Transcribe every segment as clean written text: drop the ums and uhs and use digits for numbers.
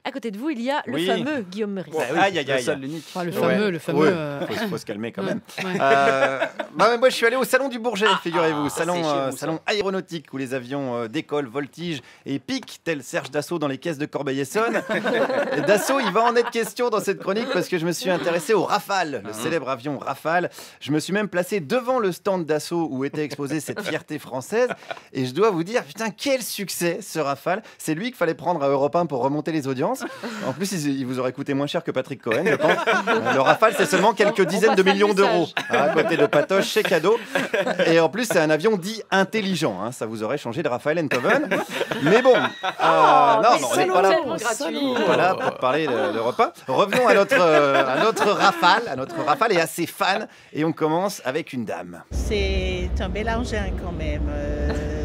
À côté de vous, il y a le Oui. fameux Guillaume Meurice. Bah oui, aïe, aïe, Le aïe. seul, l'unique. Enfin, le Ouais. fameux. Ouais. Faut se calmer quand même. Ouais. Bah, moi, je suis allé au salon du Bourget, figurez-vous, c'est chez vous, salon aéronautique où les avions décollent, voltigent et piquent, tel Serge Dassault dans les caisses de Corbeil-Essonnes. Et Dassault, il va en être question dans cette chronique parce que je me suis intéressé au Rafale, le célèbre avion Rafale. Je me suis même placé devant le stand Dassault où était exposée cette fierté française. Et je dois vous dire, putain, quel succès ce Rafale. C'est lui qu'il fallait prendre à Europe 1 pour remonter les audiences. En plus, il vous aurait coûté moins cher que Patrick Cohen, je pense. Le Rafale, c'est seulement quelques dizaines de passe un millions d'euros. message. À côté de Patoche chez Cadeau. Et en plus, c'est un avion dit intelligent. Hein. Ça vous aurait changé de Raphaël Enthoven. Mais bon, non, mais on n'est pas là tellement gratuit. voilà, pour parler de repas. Revenons à notre Rafale et à ses fans. Et on commence avec une dame. C'est un bel engin quand même,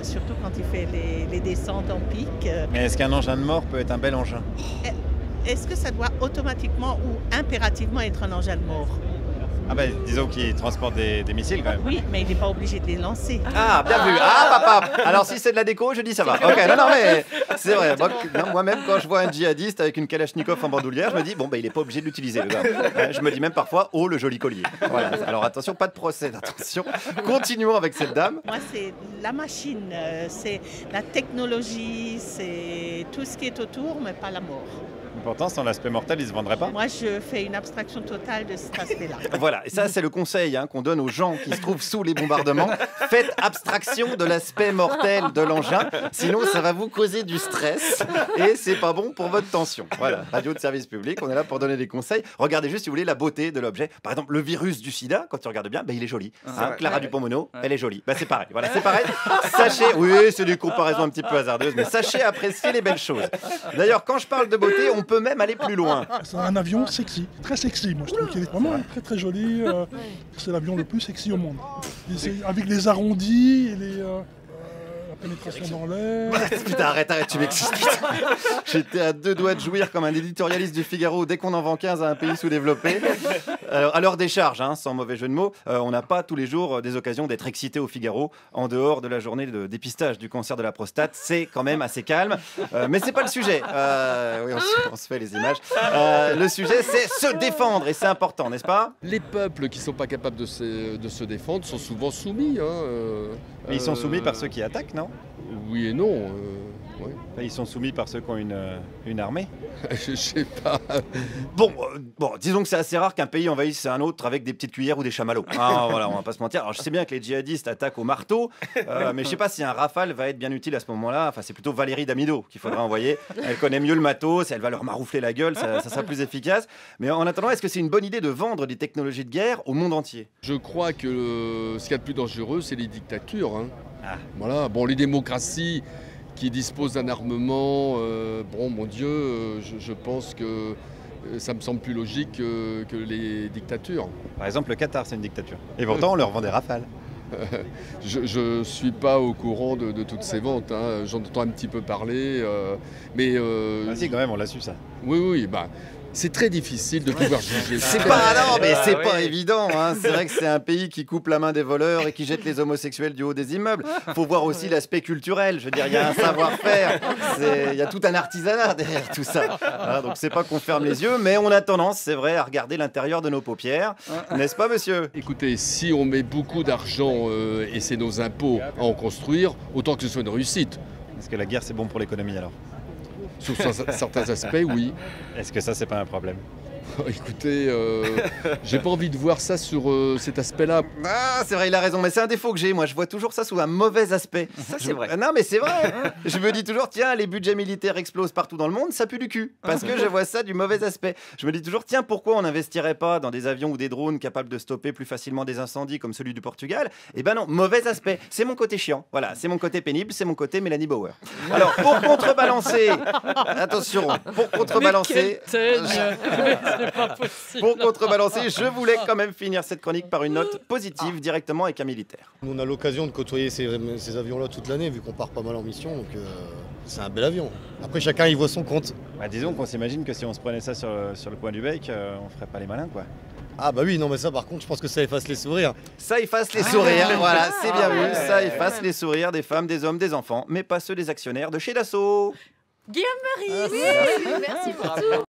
surtout quand il fait les descentes en pic. Mais est-ce qu'un engin de mort peut être un bel engin? Est-ce que ça doit automatiquement ou impérativement être un engin de mort? Ah ben, disons qu'il transporte des missiles quand même. Oui, mais il n'est pas obligé de les lancer. Ah, bien vu. Ah, papa. Alors, si c'est de la déco, je dis ça va. Ok, non, mais c'est vrai. Moi-même, quand je vois un djihadiste avec une Kalachnikov en bandoulière, je me dis, bon, il n'est pas obligé de l'utiliser, le gars. Je me dis même parfois, oh, le joli collier. Voilà. Alors, attention, pas de procès, attention. Continuons avec cette dame. Moi, c'est la machine, c'est la technologie, c'est tout ce qui est autour, mais pas la mort. Pourtant, sans l'aspect mortel, il ne se vendrait pas. Moi, je fais une abstraction totale de cet aspect-là. Voilà, et ça, c'est le conseil qu'on donne aux gens qui se trouvent sous les bombardements. Faites abstraction de l'aspect mortel de l'engin, sinon ça va vous causer du stress et c'est pas bon pour votre tension. Voilà, radio de service public, on est là pour donner des conseils. Regardez juste, si vous voulez, la beauté de l'objet. Par exemple, le virus du sida, quand tu regardes bien, il est joli. vrai. Clara Dupont-Mono, elle est jolie. C'est pareil. Voilà, c'est pareil. Sachez, oui, c'est des comparaisons un petit peu hasardeuses, mais sachez apprécier les belles choses. D'ailleurs, quand je parle de beauté, on peut même aller plus loin. C'est un avion sexy, très sexy. Moi, je trouve qu'il est vraiment très très joli. C'est l'avion le plus sexy au monde. Et avec les arrondis et la pénétration dans l'air. Putain, arrête, tu m'excites. Putain. J'étais à deux doigts de jouir comme un éditorialiste du Figaro dès qu'on en vend 15 à un pays sous-développé. Alors, à l'heure des charges, sans mauvais jeu de mots, on n'a pas tous les jours des occasions d'être excité au Figaro en dehors de la journée de dépistage du cancer de la prostate. C'est quand même assez calme, mais c'est pas le sujet. Oui, on se fait les images. Le sujet, c'est se défendre et c'est important, n'est-ce pas? Les peuples qui ne sont pas capables de se défendre sont souvent soumis. Mais ils sont soumis par ceux qui attaquent, non? Oui et non. Ouais. Ils sont soumis par ceux qui ont une armée. Je sais pas. Bon, disons que c'est assez rare qu'un pays envahisse un autre avec des petites cuillères ou des chamallows. Voilà, on va pas se mentir. Alors, je sais bien que les djihadistes attaquent au marteau, mais je sais pas si un Rafale va être bien utile à ce moment-là. Enfin, c'est plutôt Valérie Damido qu'il faudra envoyer. Elle connaît mieux le matos, elle va leur maroufler la gueule, ça sera plus efficace. Mais en attendant, est-ce que c'est une bonne idée de vendre des technologies de guerre au monde entier? Je crois que ce qu'il y a de plus dangereux, c'est les dictatures. Ah. Voilà. Bon, les démocraties qui disposent d'un armement, mon Dieu, je pense que ça me semble plus logique que les dictatures. Par exemple, le Qatar, c'est une dictature. Et pourtant, on leur vend des Rafales. Je ne suis pas au courant de toutes ces ventes. J'en entends un petit peu parler. Mais Si, quand même, on l'a su, ça. Oui, c'est très difficile de pouvoir juger. C'est pas évident. C'est vrai que c'est un pays qui coupe la main des voleurs et qui jette les homosexuels du haut des immeubles. Faut voir aussi l'aspect culturel. Je veux dire, il y a un savoir-faire. Il y a tout un artisanat derrière tout ça. Voilà, donc c'est pas qu'on ferme les yeux, mais on a tendance, c'est vrai, à regarder l'intérieur de nos paupières. N'est-ce pas, monsieur? Écoutez, si on met beaucoup d'argent et c'est nos impôts à en construire, autant que ce soit une réussite. Est-ce que la guerre, c'est bon pour l'économie, alors? Sous certains aspects, oui. Est-ce que ça, c'est pas un problème? Écoutez, j'ai pas envie de voir ça sur cet aspect-là. Ah, c'est vrai, il a raison, mais c'est un défaut que j'ai. Moi, je vois toujours ça sous un mauvais aspect. Ça, c'est vrai. Non, mais c'est vrai. Je me dis toujours, tiens, les budgets militaires explosent partout dans le monde, ça pue du cul. Parce que je vois ça du mauvais aspect. Je me dis toujours, tiens, pourquoi on n'investirait pas dans des avions ou des drones capables de stopper plus facilement des incendies comme celui du Portugal? Eh ben non, mauvais aspect. C'est mon côté chiant. Voilà, c'est mon côté pénible, c'est mon côté Mélanie Bauer. Alors, pour contrebalancer, attention, pour contrebalancer. C'est pas possible. Pour contrebalancer, je voulais quand même finir cette chronique par une note positive directement avec un militaire. Nous, on a l'occasion de côtoyer ces avions-là toute l'année, vu qu'on part pas mal en mission, donc c'est un bel avion. Après, chacun y voit son compte. Disons qu'on s'imagine que si on se prenait ça sur le coin du bec, on ferait pas les malins, quoi. Ah bah oui, non mais ça par contre, je pense que ça efface les sourires. Ça efface les sourires, voilà, c'est bien vu. Ça efface les sourires des femmes, des hommes, des enfants, mais pas ceux des actionnaires de chez Dassault. Guillaume Meurice. Merci pour tout.